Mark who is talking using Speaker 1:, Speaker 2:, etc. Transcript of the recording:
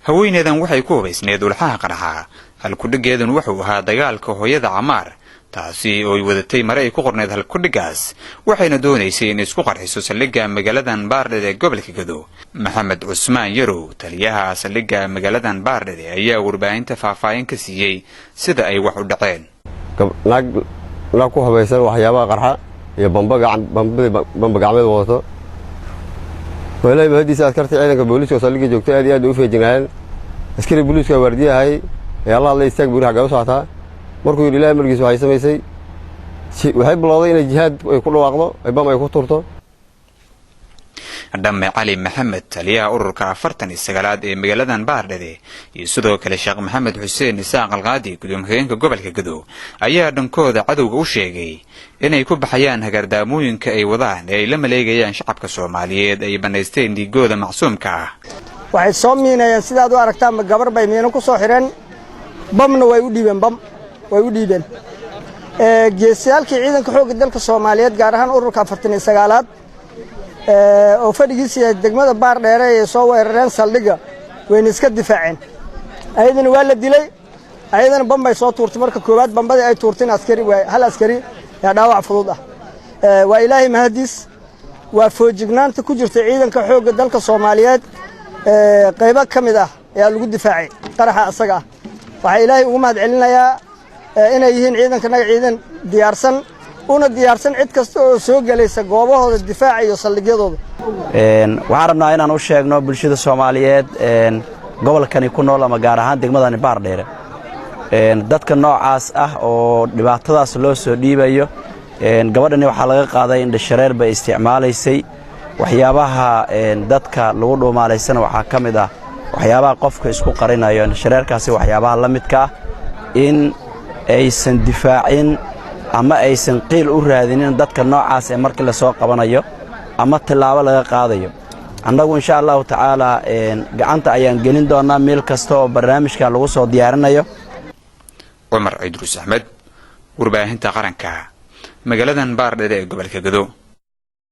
Speaker 1: haweeneydan waxay ku hubaysneed ulxaha qaraxa halkudhigeedan wuxuu ahaa dagaalka hooyada Camaar taasi oo ay wadatay mare ay ku qorneed halkudhigaas waxayna doonaysay in isku qarxiso saldhigga magaaladan Baardheer ee gobolka Gadow. Maxamed Cusmaan Yarow taliyaha saldhigga magaaladan Baardheer ayaa warbaahinta faahfaahin ka siiyay sida ay wax u dhaceen.
Speaker 2: la ku hubaysan waxyaabaha qarxa iyo bamba gacmeed wadato walay mahadiisa askarta ciidanka booliska saldhigga joogtay aad iyo aad u feejinayeen askari booliska waardiyahay ee Allah la istaag buur xagga u socota markuu ilaahay markiisa waxay samaysay waxay bilowday in jihaad ay ku dhawaaqdo ay bam ay ku turto.
Speaker 1: Dhamme Cali Maxamed taliyaha ururka 49aad ee magaaladan Baardheer iyo sidoo kale Sheekh Maxamed Xuseen Isaaq Alqaadi gudoomiyaha gobolka Gadow ayaa dhankooda cadowga u sheegay inay ku baxayaan hagardaamooyinka ay wadaan ee ay la maleegayaan shacabka Soomaaliyeed ay banaysteen dhiigooda macsuumka ah.
Speaker 3: waxay soo miinayaan sidaad u aragtaan gabar bay miino ku soo xireen bamna way u dhiibeen geesiyaalkii ciidanka xoogga dalka Soomaaliyeed gaar ahaan ururka 49aad oo fadhigiisa degmada Baardheer ee soo weerareen saldhigga wayna iska difaaceen ayadana waa la dilay ayadana bambay soo tuurtay marka koowaad bambada ay tuurteen hal askari yaa dhaawac fudud ah waa ilaahay mahadiis waa foojignaanta ku jirta ciidanka xoogga dalka Soomaaliyeed qayb ka mid ah ayaa lagu difaacay qaraxa asaga waxa ilaahay ugu mahad celinayaa inay yihiin ciidankanaga ciidan diyaarsan una diyaarsan cid kasta oo soo galaysa goobahooda difaaca iyo saldhigyadooda.
Speaker 4: waxaan rabnaa inaan u sheegno bulshada Soomaaliyeed gobolkani ku nool ama gaar ahaan degmadani Baardheer dadka noocaas ah oo dhibaatadaas loo soo dhiibayo gabadhani waxa laga qaaday in dhashareer bay isticmaalaysay waxyaabaha dadka lagu dhoomaaleysana waxa kamid ah waxyaabaha qofka isku qarinayo dhashareerkaasi waxyaabaha la midka ah in aysan difaacin ama aysan qiil u raadinin dadka noocaas ee markii la soo qabanayo ama tilaabo laga qaadayo. annagu insha Allah taala gacanta ayaan gelin doonaa meel kasta oo barnaamijka lagu soo diyaarinayo.
Speaker 1: Umar Idris Ahmed warbaahinta qaranka magaaladan Baardheer ee gobolka Gadow.